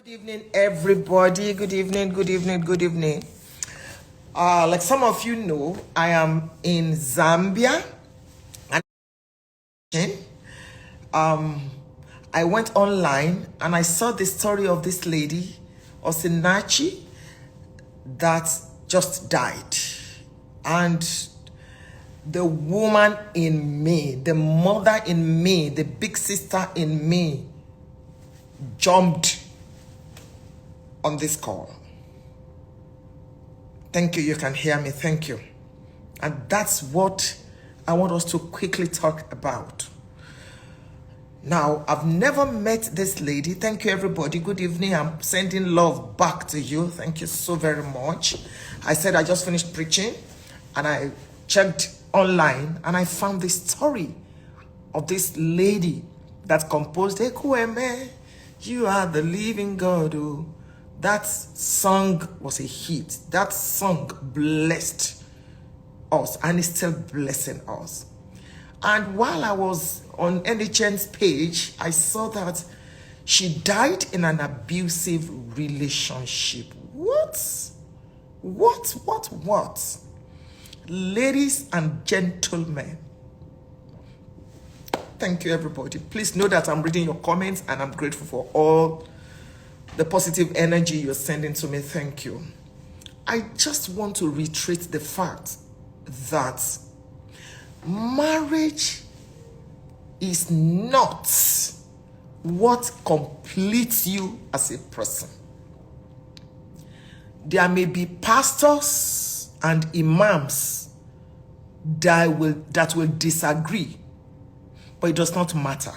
Good evening, everybody. Good evening, good evening, good evening. Like some of you know, I am in Zambia. And I went online and I saw the story of this lady, Osinachi, that just died. And the woman in me, the mother in me, the big sister in me jumped on this call. Thank you. You can hear me. Thank you. And that's what I want us to quickly talk about. Now, I've never met this lady. Thank you, everybody. Good evening. I'm sending love back to you. Thank you so very much. I said I just finished preaching and I checked online and I found this story of this lady that composed Ekueme, You Are the Living God. Oh. That song was a hit. That song blessed us and is still blessing us. And while I was on NHN's page, I saw that she died in an abusive relationship. What? Ladies and gentlemen, thank you, everybody. Please know that I'm reading your comments and I'm grateful for all the positive energy you're sending to me. Thank you. I just want to reiterate the fact that marriage is not what completes you as a person. There may be pastors and imams that will disagree, but it does not matter.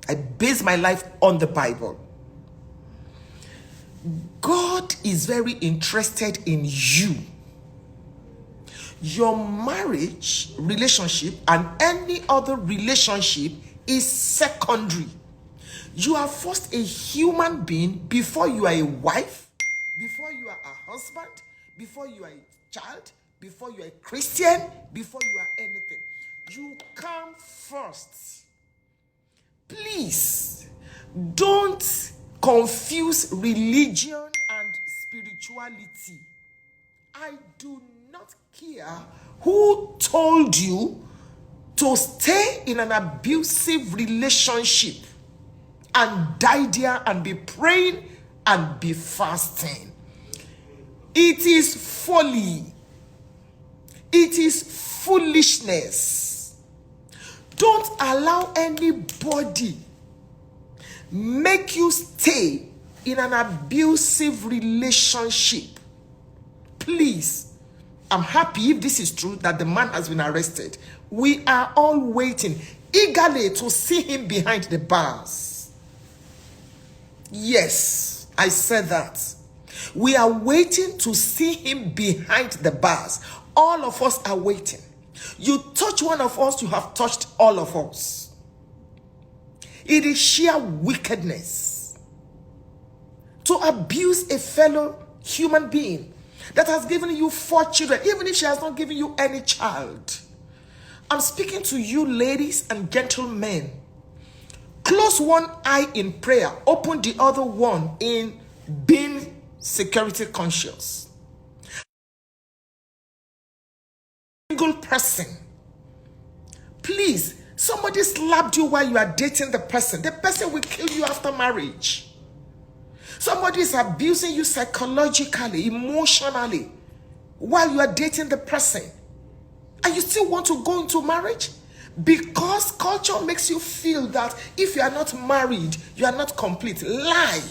I base my life on the Bible. God is very interested in you. Your marriage relationship and any other relationship is secondary. You are first a human being before you are a wife, before you are a husband, before you are a child, before you are a Christian, before you are anything. You come first. Please don't confuse religion and spirituality. I do not care who told you to stay in an abusive relationship and die there and be praying and be fasting. It is folly. It is foolishness. Don't allow anybody make you stay in an abusive relationship. Please, I'm happy if this is true that the man has been arrested. We are all waiting eagerly to see him behind the bars. Yes, I said that. We are waiting to see him behind the bars. All of us are waiting. You touch one of us, you have touched all of us. It is sheer wickedness to abuse a fellow human being that has given you 4 children, even if she has not given you any child. I'm speaking to you, ladies and gentlemen. Close one eye in prayer, open the other one in being security conscious. Single person, please. Somebody slapped you while you are dating the person. The person will kill you after marriage. Somebody is abusing you psychologically, emotionally, while you are dating the person. And you still want to go into marriage? Because culture makes you feel that if you are not married, you are not complete. Lie.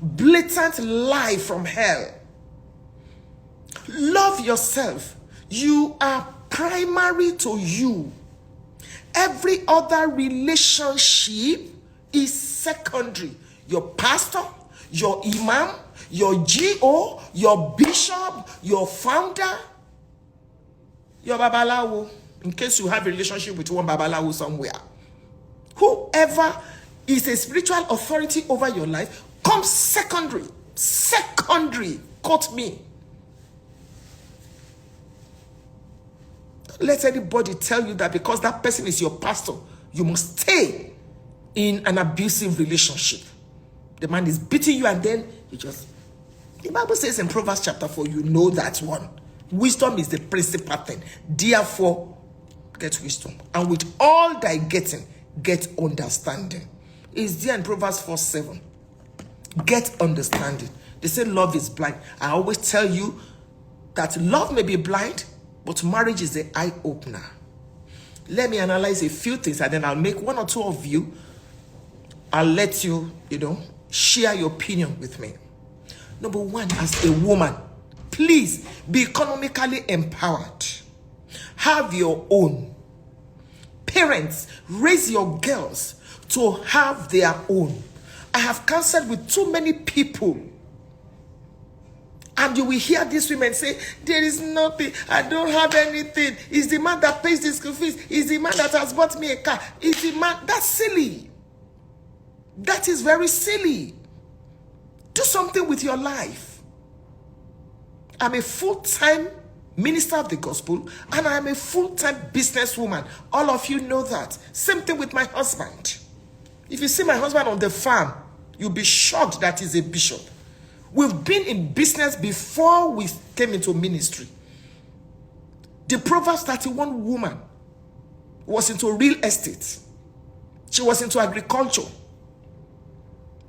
Blatant lie from hell. Love yourself. You are primary to you. Every other relationship is secondary. Your pastor, your imam, your GO, your bishop, your founder, your babalawo, in case you have a relationship with one babalawo somewhere. Whoever is a spiritual authority over your life comes secondary. Secondary. Quote me. Let anybody tell you that because that person is your pastor, you must stay in an abusive relationship. The man is beating you and then you just... The Bible says in Proverbs chapter 4, you know that one. Wisdom is the principal thing. Therefore, get wisdom. And with all thy getting, get understanding. It's there in Proverbs 4:7. Get understanding. They say love is blind. I always tell you that love may be blind, but marriage is the eye-opener. Let me analyze a few things and then I'll make one or two of you. I'll let you, share your opinion with me. Number one, as a woman, please be economically empowered. Have your own. Parents, raise your girls to have their own. I have counseled with too many people. And you will hear these women say, there is nothing, I don't have anything. It's the man that pays the school fees. It's the man that has bought me a car. It's the man. That's silly. That is very silly. Do something with your life. I'm a full-time minister of the gospel and I'm a full-time businesswoman. All of you know that. Same thing with my husband. If you see my husband on the farm, you'll be shocked that he's a bishop. We've been in business before we came into ministry. The Proverbs 31 woman was into real estate. She was into agriculture.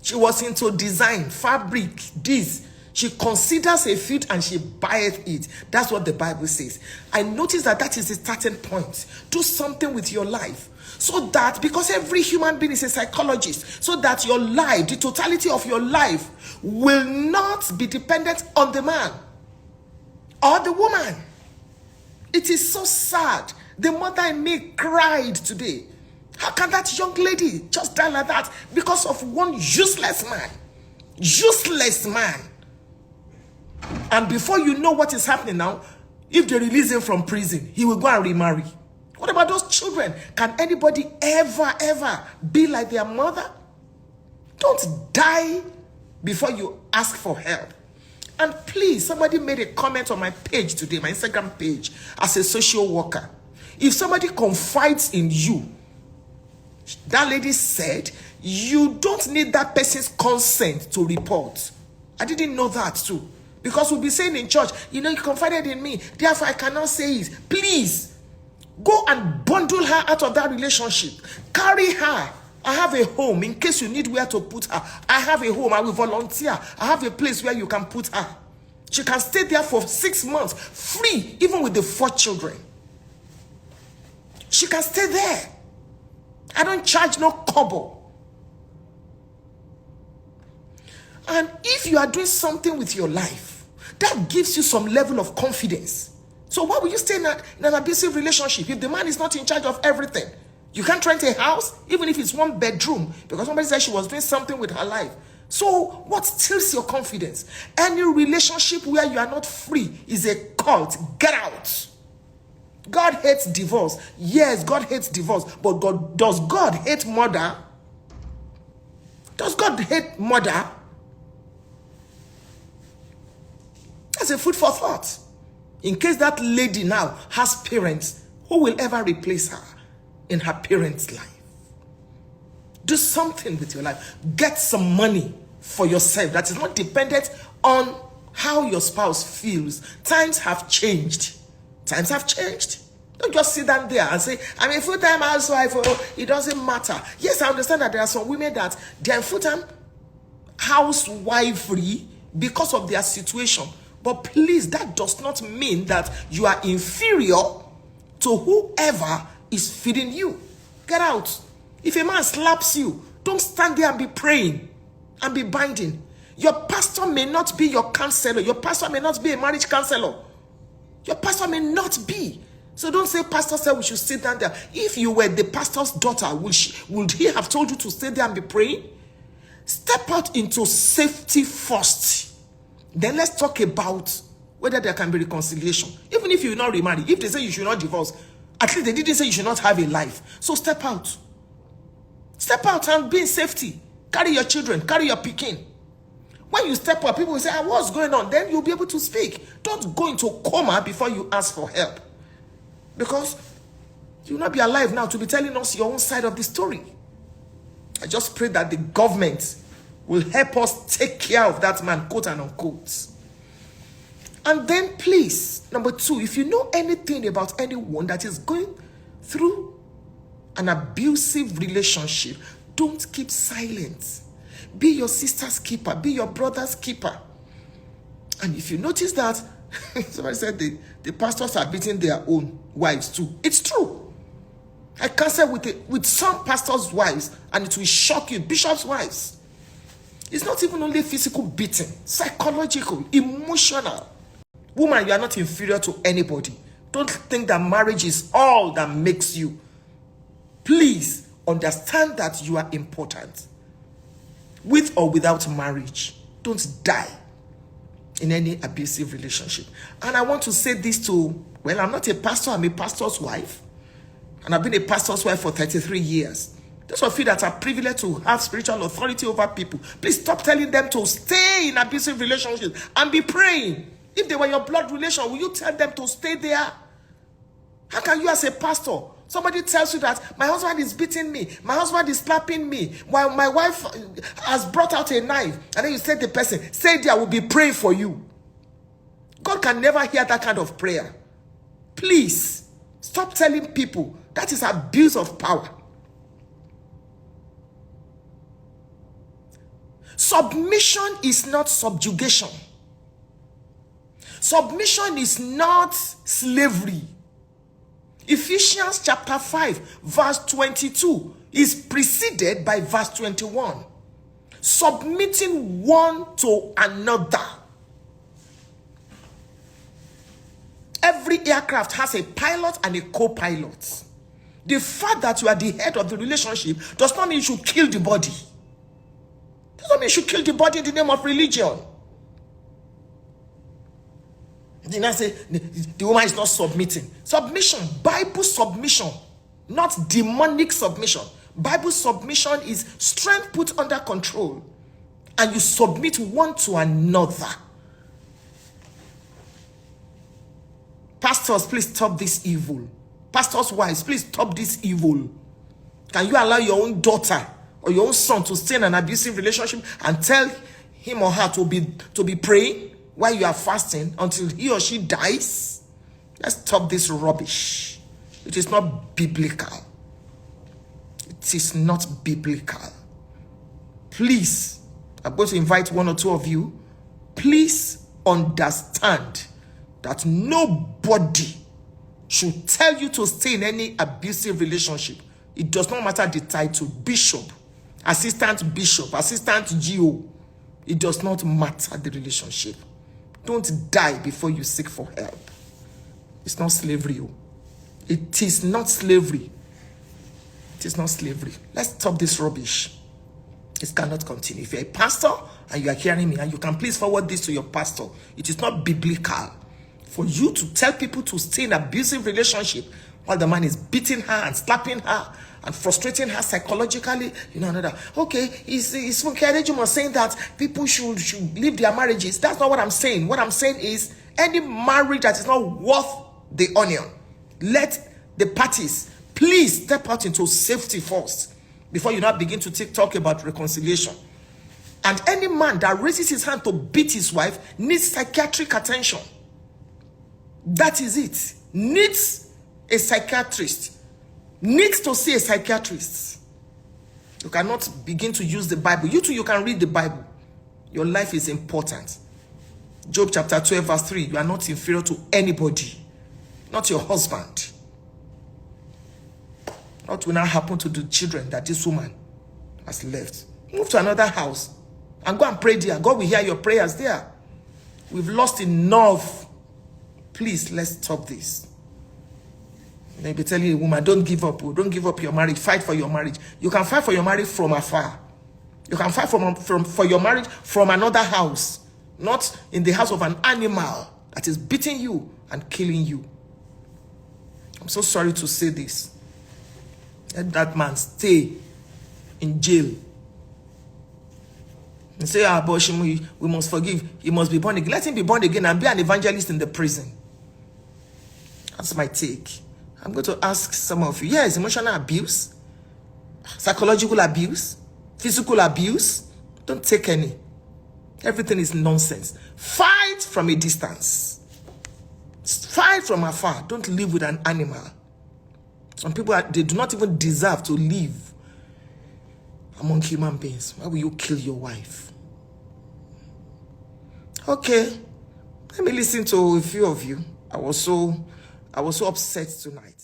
She was into design, fabric, this. She considers a field and she buyeth it. That's what the Bible says. I notice that is the starting point. Do something with your life. So that, because every human being is a psychologist, so that your life, the totality of your life, will not be dependent on the man or the woman. It is so sad. The mother in me cried today. How can that young lady just die like that because of one useless man? Useless man. And before you know what is happening now, if they release him from prison, he will go and remarry. What about those children? Can anybody ever be like their mother? Don't die before you ask for help. And please, somebody made a comment on my page today, my Instagram page, as a social worker. If somebody confides in you, that lady said, you don't need that person's consent to report. I didn't know that too. Because we'll be saying in church, you confided in me, therefore I cannot say it. Please, go and bundle her out of that relationship. Carry her. I have a home in case you need where to put her. I have a home. I will volunteer. I have a place where you can put her. She can stay there for 6 months, free, even with the 4 children. She can stay there. I don't charge no kobo. And if you are doing something with your life, that gives you some level of confidence. So why will you stay in an abusive relationship if the man is not in charge of everything? You can't rent a house, even if it's 1 bedroom, because somebody said she was doing something with her life. So what steals your confidence? Any relationship where you are not free is a cult. Get out. God hates divorce. Yes, God hates divorce. But does God hate murder? Does God hate murder? That's a food for thought. In case that lady now has parents, who will ever replace her in her parents' life? Do something with your life. Get some money for yourself that is not dependent on how your spouse feels. Times have changed. Times have changed. Don't just sit down there and say, I'm a full-time housewife. Oh, it doesn't matter. Yes, I understand that there are some women that they are full-time housewifery because of their situation. But please, that does not mean that you are inferior to whoever is feeding you. Get out. If a man slaps you, don't stand there and be praying and be binding. Your pastor may not be your counselor. Your pastor may not be a marriage counselor. Your pastor may not be. So don't say, pastor said we should sit down there. If you were the pastor's daughter, would he have told you to stay there and be praying? Step out into safety first. Then let's talk about whether there can be reconciliation. Even if you will not remarry, if they say you should not divorce, at least they didn't say you should not have a life. So step out. Step out and be in safety. Carry your children, carry your pikin. When you step up, people will say, what's going on? Then you'll be able to speak. Don't go into coma before you ask for help. Because you'll not be alive now to be telling us your own side of the story. I just pray that the government will help us take care of that man, quote and unquote. And then please, number 2, if you know anything about anyone that is going through an abusive relationship, don't keep silent. Be your sister's keeper. Be your brother's keeper. And if you notice that, somebody said the pastors are beating their own wives too. It's true. I counsel with some pastors' wives, and it will shock you. Bishops' wives. It's not even only physical beating, psychological, emotional. Woman, you are not inferior to anybody. Don't think that marriage is all that makes you. Please understand that you are important. With or without marriage, don't die in any abusive relationship. And I want to say this to, well, I'm not a pastor, I'm a pastor's wife. And I've been a pastor's wife for 33 years. Those of you that are privileged to have spiritual authority over people, please stop telling them to stay in abusive relationships and be praying. If they were your blood relation, will you tell them to stay there? How can you as a pastor, somebody tells you that my husband is beating me, my husband is slapping me, while my wife has brought out a knife, and then you say to the person, stay there, I will be praying for you. God can never hear that kind of prayer. Please, stop telling people. That is abuse of power. Submission is not subjugation. Submission is not slavery. Ephesians chapter 5 verse 22 is preceded by verse 21. Submitting one to another. Every aircraft has a pilot and a co-pilot. The fact that you are the head of the relationship does not mean you should kill the body. Does not mean you should kill the body in the name of religion. Then I say the woman is not submitting. Submission, Bible submission, not demonic submission. Bible submission is strength put under control, and you submit one to another. Pastors, please stop this evil. Pastors' wives, please stop this evil. Can you allow your own daughter or your own son to stay in an abusive relationship and tell him or her to be praying while you are fasting until he or she dies? Let's stop this rubbish. It is not biblical. It is not biblical. Please, I'm going to invite one or two of you. Please understand that nobody should tell you to stay in any abusive relationship. It does not matter the title, bishop, assistant bishop, assistant GO. It does not matter the relationship. Don't die before you seek for help. It's not slavery. It is not slavery. It is not slavery. Let's stop this rubbish. It cannot continue. If you're a pastor and you are hearing me, and you can please forward this to your pastor, it is not biblical for you to tell people to stay in an abusive relationship while the man is beating her and slapping her and frustrating her psychologically. You know, another. Okay, is Funke Adejumo saying that people should leave their marriages? That's not what I'm saying. What I'm saying is any marriage that is not worth the onion, let the parties please step out into safety first before you now begin to talk about reconciliation. And any man that raises his hand to beat his wife needs psychiatric attention. That is it. Needs a psychiatrist. Needs to see a psychiatrist. You cannot begin to use the Bible. You too, you can read the Bible. Your life is important. Job chapter 12 verse 3. You are not inferior to anybody. Not your husband. What will now happen to the children that this woman has left? Move to another house and go and pray there. God will hear your prayers there. We've lost enough. Please, let's stop this. Maybe telling a woman, don't give up. Don't give up your marriage. Fight for your marriage. You can fight for your marriage from afar. You can fight for your marriage from another house. Not in the house of an animal that is beating you and killing you. I'm so sorry to say this. Let that man stay in jail. And say, but we must forgive. He must be born again. Let him be born again and be an evangelist in the prison. That's my take. I'm going to ask some of you. Yes, emotional abuse, psychological abuse, physical abuse, Don't take any. Everything is nonsense. Fight from a distance. Fight from afar. Don't live with an animal. Some people, they do not even deserve to live among human beings. Why will you kill your wife? Okay. Let me listen to a few of you. I was so upset tonight.